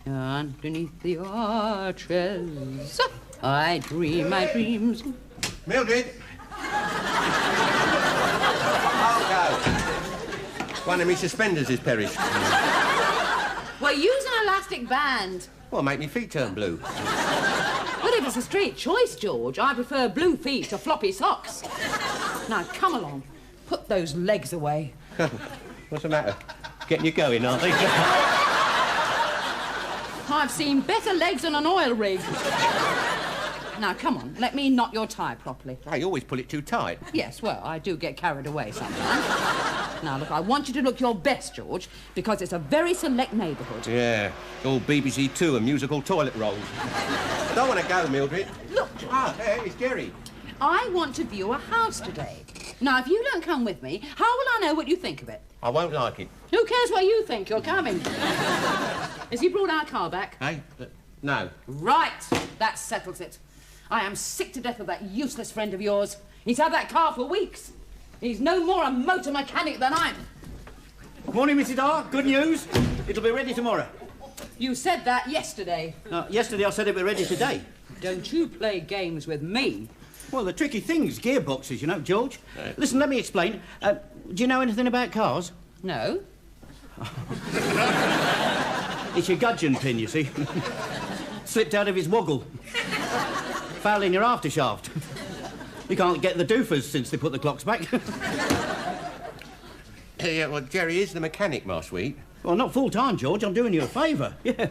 Underneath the arches, I dream my dreams. Mildred! I'll go. One of me suspenders is perished. Well, use an elastic band. Well, make me feet turn blue. But if it's a straight choice, George, I prefer blue feet to floppy socks. Now, come along. Put those legs away. What's the matter? Getting you going, aren't they? I've seen better legs on an oil rig. Now, come on, let me knot your tie properly. Oh, you always pull it too tight. Yes, well, I do get carried away sometimes. Now, look, I want you to look your best, George, because it's a very select neighbourhood. Yeah, all BBC Two and musical toilet rolls. Don't want to go, Mildred. Look, George. Ah, there, it's Jerry. I want to view a house today. Now, if you don't come with me, how will I know what you think of it? I won't like it. Who cares what you think? You're coming. Has he brought our car back? Hey? No. Right. That settles it. I am sick to death of that useless friend of yours. He's had that car for weeks. He's no more a motor mechanic than I am. Morning, Mrs. R. Good news. It'll be ready tomorrow. You said that yesterday. Yesterday I said it'll be ready today. Don't you play games with me. Well, the tricky thing's gearboxes, you know, George. Right. Listen, let me explain. Do you know anything about cars? No. It's your gudgeon pin, you see. Slipped out of his woggle. Foul in your aftershaft. You can't get the doofers since they put the clocks back. Yeah, well, Jerry is the mechanic, my sweet. Well, not full-time, George. I'm doing you a favour. Yeah.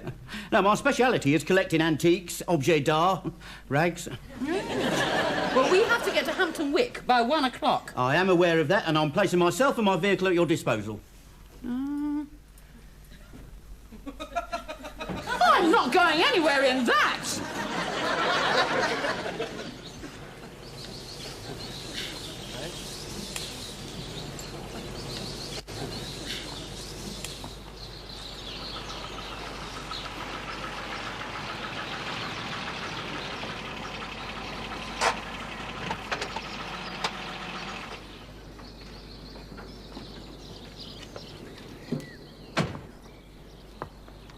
Now, my speciality is collecting antiques, objets d'art, rags. Well, we have to get to Hampton Wick by 1 o'clock. I am aware of that, and I'm placing myself and my vehicle at your disposal. I'm not going anywhere in that.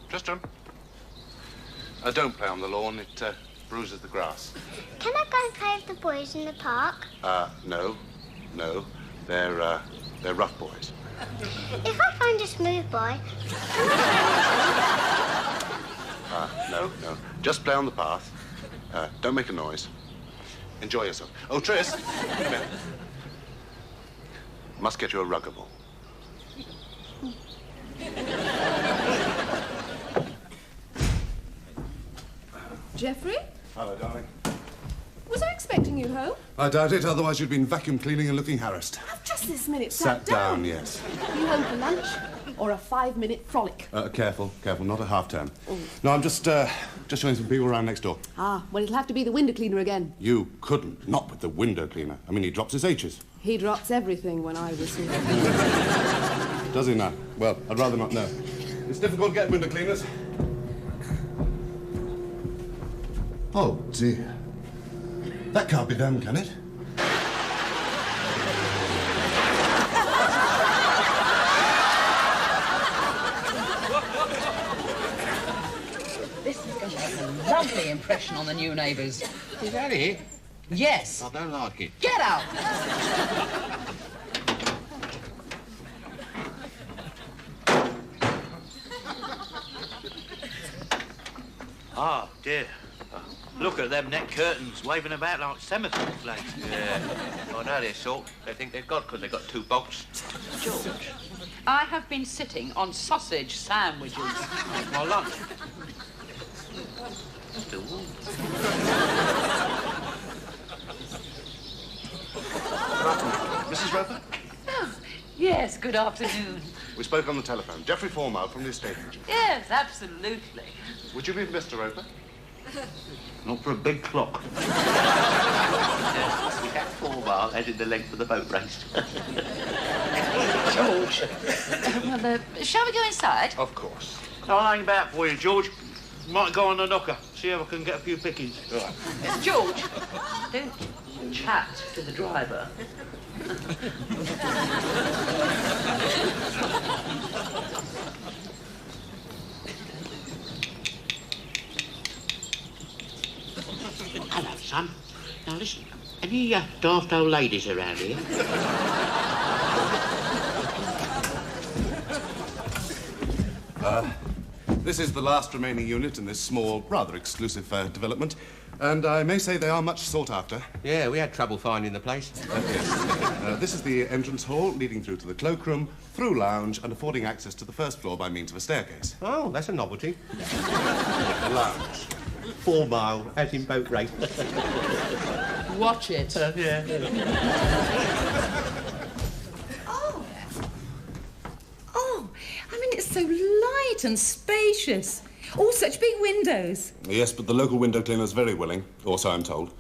Tristram. Don't play on the lawn, it bruises the grass. Can I go and play with the boys in the park? No. They're rough boys. If I find a smooth boy... No. Just play on the path. Don't make a noise. Enjoy yourself. Oh, Tris, come here. Must get you a rugger ball. Jeffrey? Hello, darling. Was I expecting you home? I doubt it, otherwise you'd been vacuum cleaning and looking harassed. I've just this minute Sat down, yes. Are you home for lunch or a 5-minute frolic? Careful, not a half-term. No, I'm just showing some people around next door. Ah, well, it'll have to be the window cleaner again. You couldn't, not with the window cleaner. I mean, he drops his H's. He drops everything when I whistle. Does he now? Well, I'd rather not know. It's difficult to get window cleaners. Oh, dear. That can't be them, can it? This is going to make a lovely impression on the new neighbours. Is that it? Yes. I don't like it. Get out! Oh, dear. Look at them net curtains waving about like cemetery flags. Yeah. I know they're salt. They think they've got because they've got 2 bolts. George, I have been sitting on sausage sandwiches. My lunch. Still warm. Mrs. Roper? Oh, yes, good afternoon. We spoke on the telephone. Jeffrey Fourmile from the estate agent. Yes, absolutely. Would you be Mr. Roper? Not for a big clock. Cat Fourmile headed the length of the boat race. George. Well, shall we go inside? Of course. I'll hang about for you, George. Might go on the knocker, see if I can get a few pickings. Right. George, don't chat to the driver. Now, listen, any daft old ladies around here? This is the last remaining unit in this small, rather exclusive development, and I may say they are much sought after. Yeah, we had trouble finding the place. Yes. This is the entrance hall leading through to the cloakroom, through lounge, and affording access to the first floor by means of a staircase. Oh, that's a novelty. The lounge. 4 mile, as in boat race. Watch it. Yeah. Oh, I mean, it's so light and spacious. All such big windows. Yes, but the local window cleaner is very willing, or so I'm told.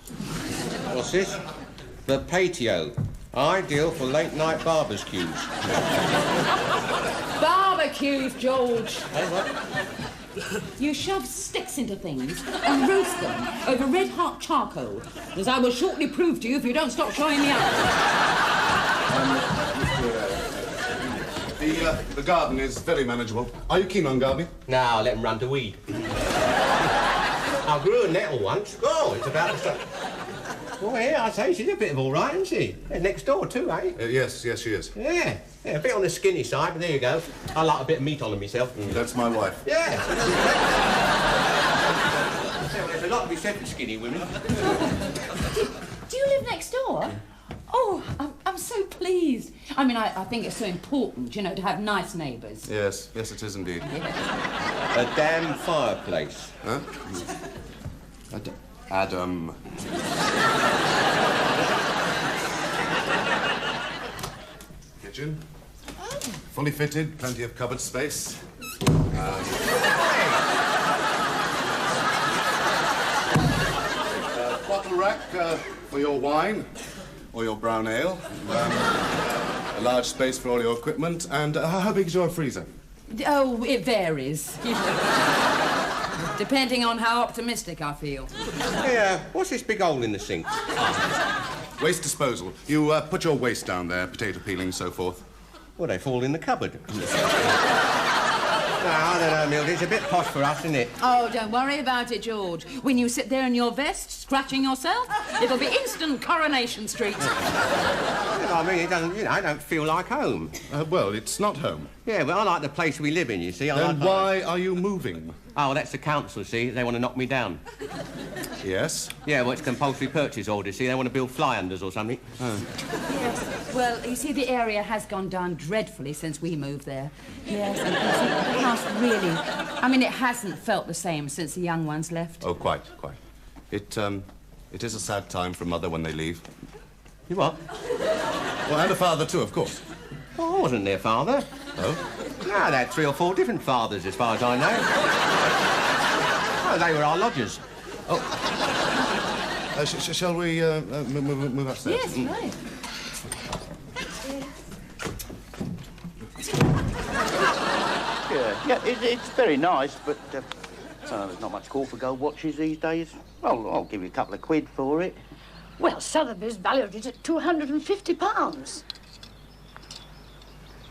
What's this? The patio. Ideal for late-night barbecues. Barbecues, George. Hey, what? You shove sticks into things and roast them over red-hot charcoal, as I will shortly prove to you if you don't stop showing me up. The garden is very manageable. Are you keen on gardening? Now, let him run to weed. I grew a nettle once. Oh, it's about to start. Oh, yeah, I say, she's a bit of all right, isn't she? Next door, too, eh? Yes, she is. Yeah, a bit on the skinny side, but there you go. I like a bit of meat on her myself. That's my wife. Yeah. There's a lot to be said for skinny women. Do you live next door? Oh, I'm so pleased. I mean, I think it's so important, you know, to have nice neighbours. Yes, it is indeed. A damn fireplace. Huh? Adam. Kitchen. Fully fitted, plenty of cupboard space. Bottle rack for your wine or your brown ale. A large space for all your equipment. And how big is your freezer? Oh, it varies. Depending on how optimistic I feel. Hey, what's this big hole in the sink? Waste disposal. You put your waste down there, potato peeling, so forth. Well, they fall in the cupboard. No, I don't know, Mildred. It's a bit posh for us, isn't it? Oh, don't worry about it, George. When you sit there in your vest, scratching yourself, it'll be instant Coronation Street. I mean, it doesn't, I don't feel like home. Well, it's not home. Yeah, well, I like the place we live in, you see. Then why are you moving? Oh, that's the council, see. They want to knock me down. Yes? Yeah, well, it's compulsory purchase order, see. They want to build fly-unders or something. Oh. Yes. Well, you see, the area has gone down dreadfully since we moved there. Yes, and you see, the house really... I mean, it hasn't felt the same since the young ones left. Oh, quite. It is a sad time for a mother when they leave. You what? Well, and a father, too, of course. Oh, I wasn't their father. Oh? No, they had 3 or 4 different fathers, as far as I know. Oh, they were our lodgers. Oh. Shall we move upstairs? Yes, right. Yeah, it's very nice, but there's not much call for gold watches these days. Well, I'll give you a couple of quid for it. Well, Sotheby's valued it at £250.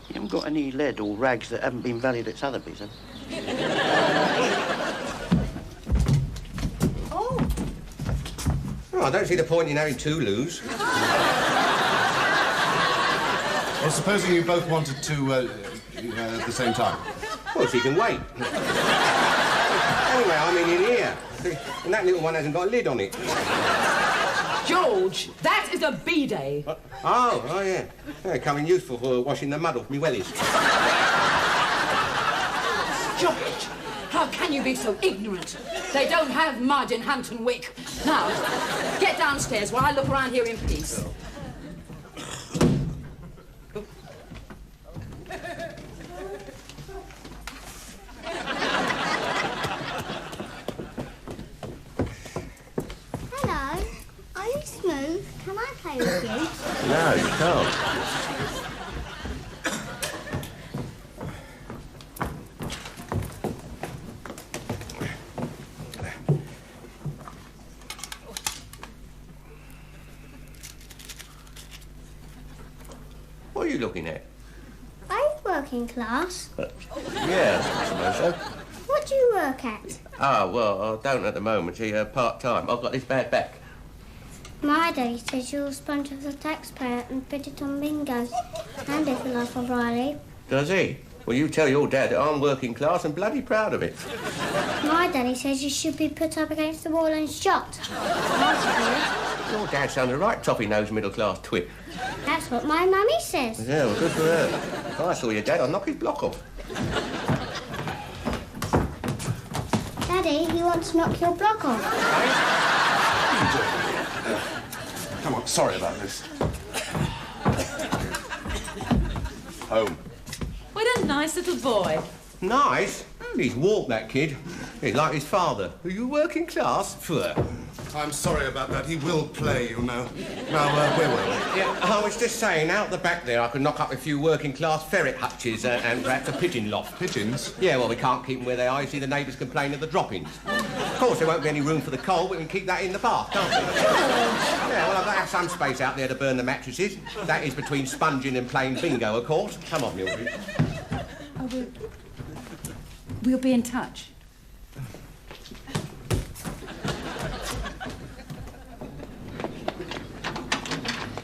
You haven't got any lead or rags that haven't been valued at Sotheby's, have you? Oh, I don't see the point in having 2 loos. Well, supposing you both wanted to at the same time. Well, she can wait. Anyway, I mean in here. And that little one hasn't got a lid on it. George, that is a bidet. Oh, yeah. Coming useful for washing the mud off me wellies. George, how can you be so ignorant? They don't have mud in Hampton Wick. Now, get downstairs while I look around here in peace. Smooth, can I play with you? No, you can't. What are you looking at? Are you working class? Yeah, I suppose so. What do you work at? Ah, well, I don't at the moment. See, part-time. I've got this bad back. My daddy says you're sponge of the taxpayer and put it on bingo. And if you laugh of Riley. Does he? Well, you tell your dad that I'm working class and bloody proud of it. My daddy says you should be put up against the wall and shot. That's Your dad sounds a right toffee-nosed middle-class twit. good. That's what my mummy says. Yeah, well, good for her. If I saw your dad, I'd knock his block off. Daddy, he wants to knock your block off. Come on, sorry about this. Home. What a nice little boy. Nice? He's warped, that kid. He's like his father. Are you working class? Pfft. I'm sorry about that. He will play, you know. Now, where were we? Yeah, I was just saying, out the back there, I could knock up a few working-class ferret hutches and perhaps a pigeon loft. Pigeons? Yeah, well, we can't keep them where they are. You see, the neighbours complain of the droppings. Of course, there won't be any room for the coal, but we can keep that in the bath, can't we? Yeah, well, I've got to have some space out there to burn the mattresses. That is between sponging and playing bingo, of course. Come on, Mildred. Oh, we'll be in touch.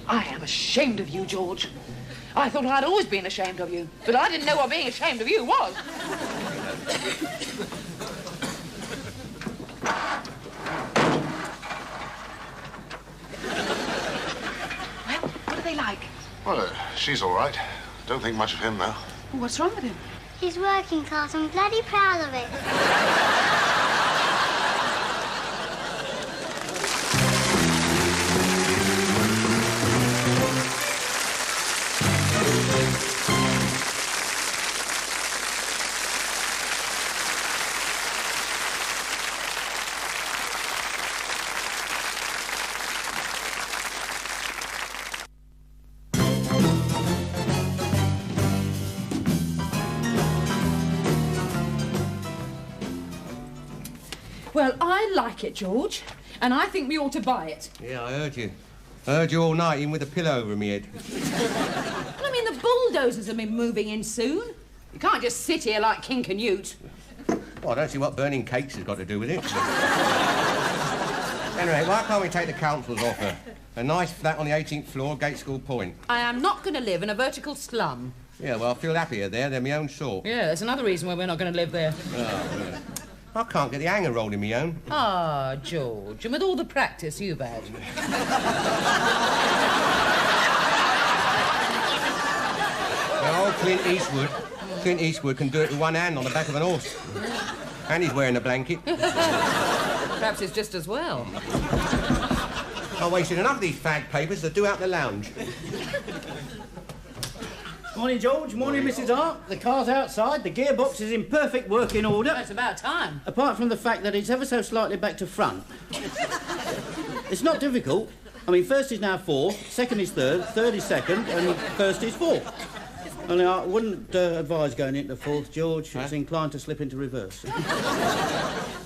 I am ashamed of you, George. I thought I'd always been ashamed of you, but I didn't know what being ashamed of you was. Well, what are they like? Well, she's all right. Don't think much of him, though. What's wrong with him? He's working class. I'm bloody proud of it. Well, I like it, George, and I think we ought to buy it. Yeah, I heard you. I heard you all night, even with a pillow over my head. I mean, the bulldozers have been moving in soon. You can't just sit here like King Canute. Well, I don't see what burning cakes has got to do with it. Anyway, why can't we take the council's offer? A nice flat on the 18th floor, Gate School Point. I am not going to live in a vertical slum. Yeah, well, I feel happier there than my own sort. Yeah, that's another reason why we're not going to live there. Oh, yeah. I can't get the hanger rolled in my own. Ah, George, and with all the practice you've had. Well, old Clint Eastwood can do it with one hand on the back of an horse. And he's wearing a blanket. Perhaps it's just as well. I wasted enough of these fag papers to do out the lounge. Morning, George. Morning, Mrs. Hart. The car's outside. The gearbox is in perfect working order. That's about time. Apart from the fact that it's ever so slightly back to front. It's not difficult. I mean, first is now fourth, second is third is second, and first is fourth. Only I wouldn't advise going into fourth, George. It's inclined to slip into reverse.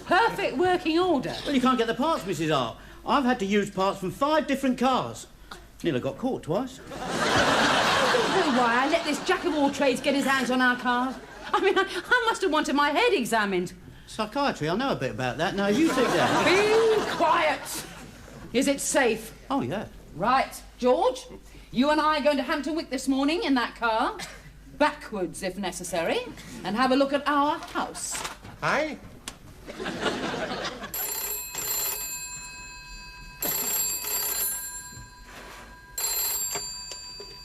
Perfect working order. Well, you can't get the parts, Mrs. Hart. I've had to use parts from 5 different cars. Nearly got caught twice. I don't know why I let this jack-of-all-trades get his hands on our cars. I mean, I must have wanted my head examined. Psychiatry, I know a bit about that. Now, you sit down. Be quiet. Is it safe? Oh, yeah. Right, George. You and I are going to Hampton Wick this morning in that car. Backwards, if necessary. And have a look at our house. Hey?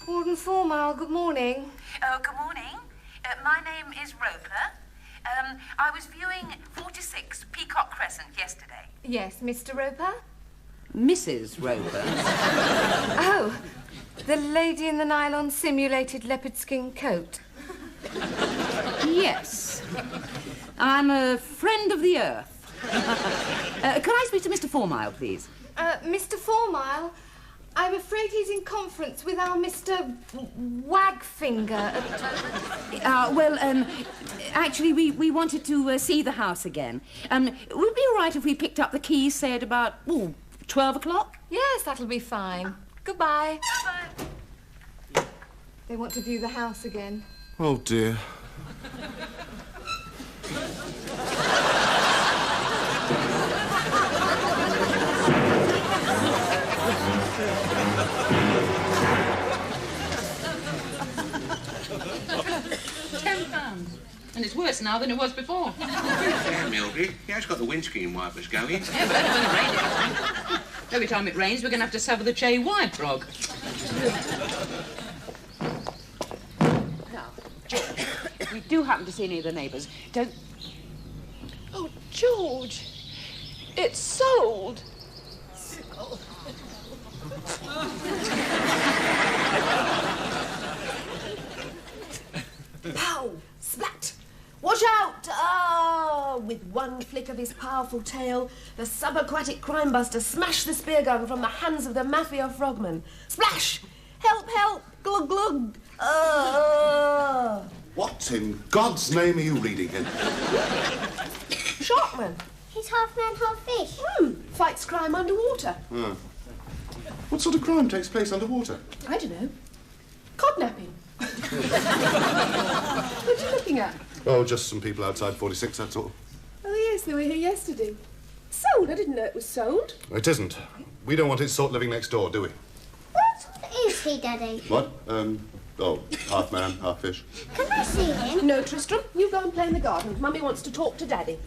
Warden Fourmile, good morning. Oh, good morning. My name is Roper. I was viewing 46 Peacock Crescent yesterday. Yes, Mr. Roper? Mrs. Roper. Oh, the lady in the nylon simulated leopard skin coat. Yes. I'm a friend of the earth. Could I speak to Mr. Fourmile, please? Mr. Fourmile, I'm afraid he's in conference with our Mr. Wagfinger. Actually, we wanted to see the house again. Would it be all right if we picked up the keys, say, at about, 12 o'clock? Yes, that'll be fine. Goodbye. Bye. They want to view the house again. Oh, dear. worse now than it was before. Yeah, Mildred. He has got the windscreen wipers going. Yeah, but only when it rains. Every time it rains, we're going to have to suffer the Che wide frog. Now, George, we do happen to see any of the neighbours. Don't... Oh, George, it's sold. Pow! Splat! Watch out! Ah! With one flick of his powerful tail, the subaquatic crime buster smashed the spear gun from the hands of the mafia frogman. Splash! Help, help! Glug, glug! Ah! What in God's name are you reading in? Sharkman! He's half man, half fish. Fights crime underwater. Ah. What sort of crime takes place underwater? I don't know. Codnapping. What are you looking at? Oh, just some people outside 46, that's all. Oh, yes, they were here yesterday. Sold? I didn't know it was sold. It isn't. We don't want his sort living next door, do we? What is he, Daddy? What? Half man, half fish. Can I see him? No, Tristram, you go and play in the garden. Mummy wants to talk to Daddy.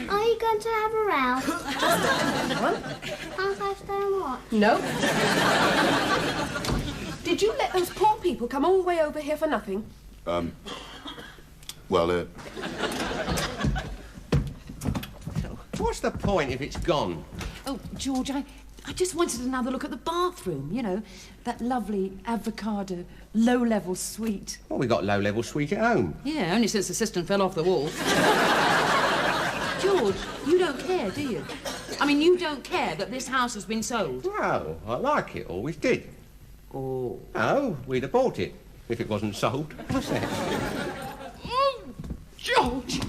Are you going to have a row? What? Can't I stay and watch? No. Did you let those poor people come all the way over here for nothing? What's the point if it's gone? Oh, George, I just wanted another look at the bathroom, you know, that lovely avocado low-level suite. Well, we got low-level suite at home. Yeah, only since the cistern fell off the wall. George, you don't care, do you? I mean, you don't care that this house has been sold? No, I like it, always did. Oh. Oh, we'd have bought it if it wasn't sold. What's that? Oh, George!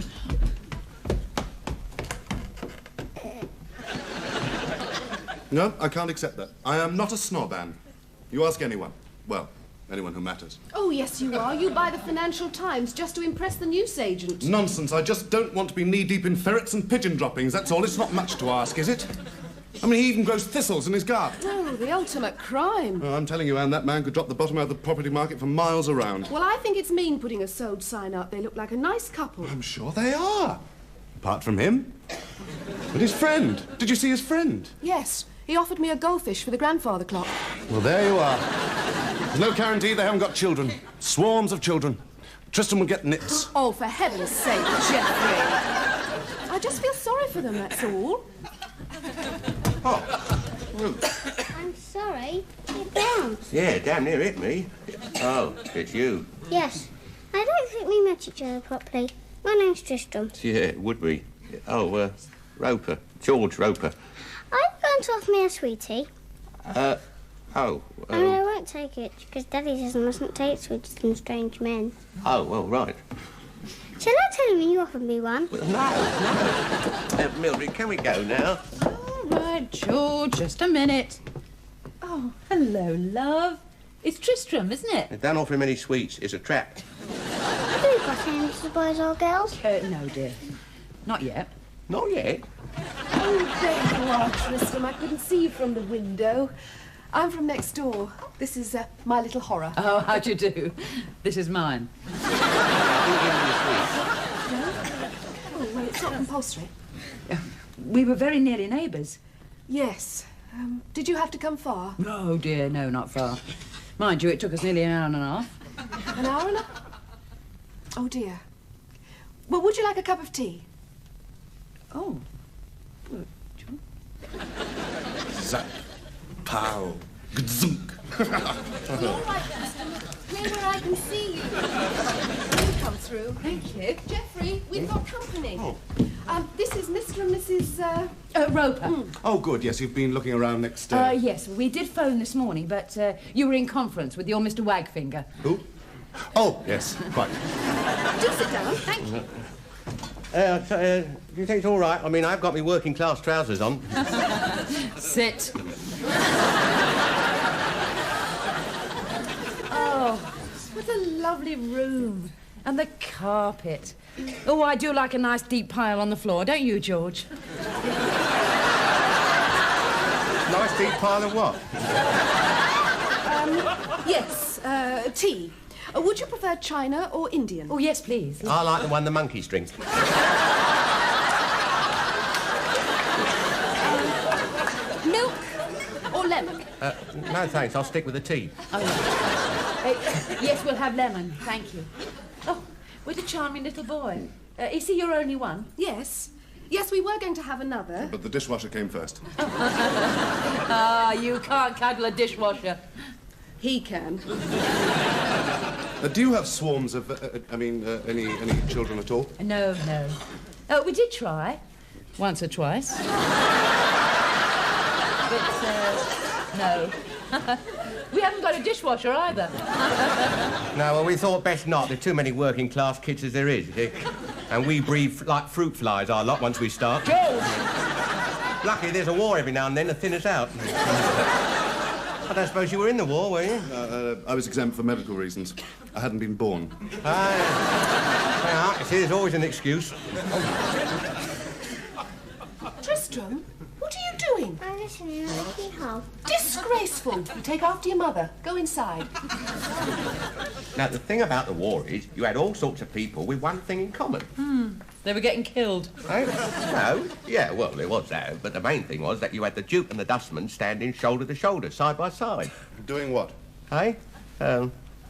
No, I can't accept that. I am not a snob, Anne. You ask anyone. Well, anyone who matters. Oh, yes, you are. You buy the Financial Times just to impress the news agent. Nonsense. I just don't want to be knee-deep in ferrets and pigeon droppings, that's all. It's not much to ask, is it? I mean, he even grows thistles in his garden. Oh, the ultimate crime. Oh, I'm telling you, Anne, that man could drop the bottom out of the property market for miles around. Well, I think it's mean putting a sold sign up. They look like a nice couple. I'm sure they are. Apart from him. But his friend. Did you see his friend? Yes. He offered me a goldfish for the grandfather clock. Well, there you are. There's no guarantee they haven't got children. Swarms of children. Tristan will get nits. Oh, for heaven's sake, Jeffrey. I just feel sorry for them, that's all. I'm sorry. It bounced. Yeah, damn near hit me. Oh, it's you. Yes. I don't think we met each other properly. My name's Tristram. Yeah, it would be. Oh, Roper. George Roper. Are you going to offer me a sweetie? I won't take it, because Daddy says I mustn't take sweeties from strange men. Oh, well, right. Shall I tell him you offered me one? Well, no. Mildred, can we go now? All right, George, just a minute. Oh, hello, love. It's Tristram, isn't it? Don't offer him any sweets. It's a trap. Do you got any little boys or girls? No, dear. Not yet. Not yet? Oh, there you are, Tristram. I couldn't see you from the window. I'm from next door. This is my little horror. Oh, how'd you do? This is mine. No? Oh, well, it's not compulsory. We were very nearly neighbours. Yes. Did you have to come far? No, dear, no, not far. Mind you, it took us nearly an hour and a half. An hour and a... Oh, dear. Well, would you like a cup of tea? Oh. Zap. Pow. Gzunk. All right, Tristram. Play where I can see you. You come through. Thank you. Jeffrey, we've got company. Oh. This is Mr. and Mrs. Roper. Oh, good. Yes, you've been looking around next... Yes, we did phone this morning, but you were in conference with your Mr. Wagfinger. Who? Oh, yes, quite. Do sit down. Thank you. Do you think it's all right? I mean, I've got my working class trousers on. Sit. Oh, what a lovely room. And the carpet. Oh, I do like a nice deep pile on the floor, don't you, George? Nice deep pile of what? Yes, tea. Would you prefer China or Indian? Oh, yes, please. I like the one the monkeys drink. Milk or lemon? No, thanks. I'll stick with the tea. Yes, we'll have lemon. Thank you. Oh, what a charming little boy. Is he your only one? Yes. Yes, we were going to have another. But the dishwasher came first. Ah, you can't cuddle a dishwasher. He can. Do you have swarms of, any children at all? No, no. Oh, we did try. Once or twice. But, no. We haven't got a dishwasher either. No, well, we thought best not. There are too many working-class kids as there is, you see. And we breathe like fruit flies, our lot, once we start. George! Lucky there's a war every now and then to thin us out. I don't suppose you were in the war, were you? I was exempt for medical reasons. I hadn't been born. Yeah, you see, there's always an excuse. Tristram, what are you doing? I'm listening to the keyhole. Disgraceful. You take after your mother. Go inside. Now, the thing about the war is you had all sorts of people with one thing in common. They were getting killed. Eh? No? Yeah, well, there was that. But the main thing was that you had the Duke and the Dustman standing shoulder to shoulder, side by side. Doing what? Eh?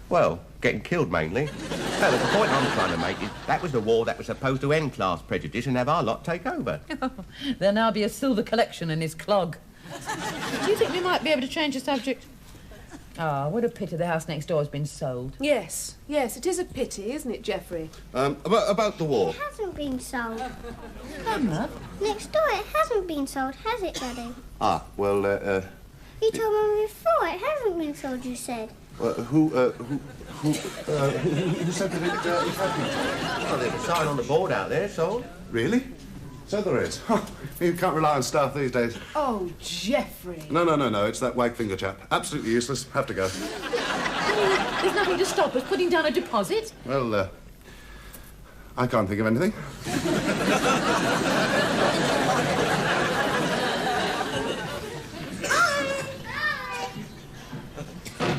Well, getting killed mainly. No, the point I'm trying to make is that was the war that was supposed to end class prejudice and have our lot take over. There'll now be a silver collection in his clog. Do you think we might be able to change the subject? Ah, what a pity the house next door has been sold. Yes, yes, it is a pity, isn't it, Geoffrey? About the war. It hasn't been sold. Emma? Next door, it hasn't been sold, has it, Daddy? Ah, well, You told me before it hasn't been sold, you said. who said that it had been sold? Well, there's a sign on the board out there, sold. Really? So there is. You can't rely on staff these days. Oh, Geoffrey. No, it's that wag finger chap. Absolutely useless. Have to go. There's nothing to stop us putting down a deposit. Well, I can't think of anything.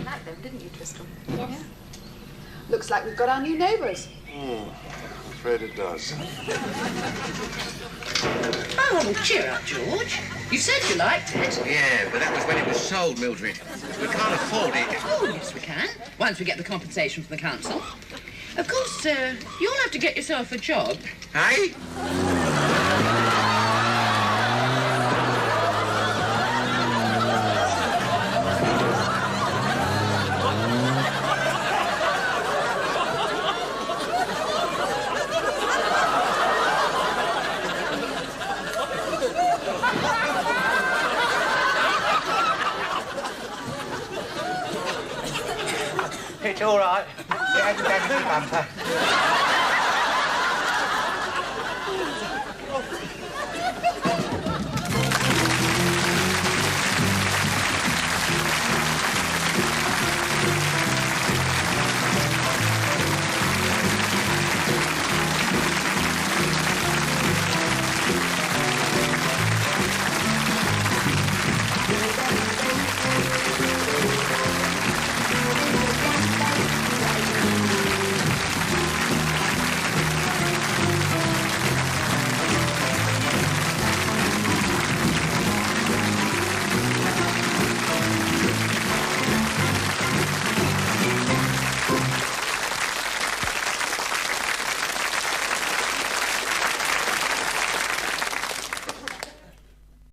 Like them, didn't you, Tristram? Yes. Looks like we've got our new neighbours. I'm afraid it does. Oh, well, cheer up, George. You said you liked it. Yeah, but that was when it was sold, Mildred. We can't afford it. Oh, yes, we can. Once we get the compensation from the council. Of course, you'll have to get yourself a job. Hey? It's all right. It hasn't had any bumper.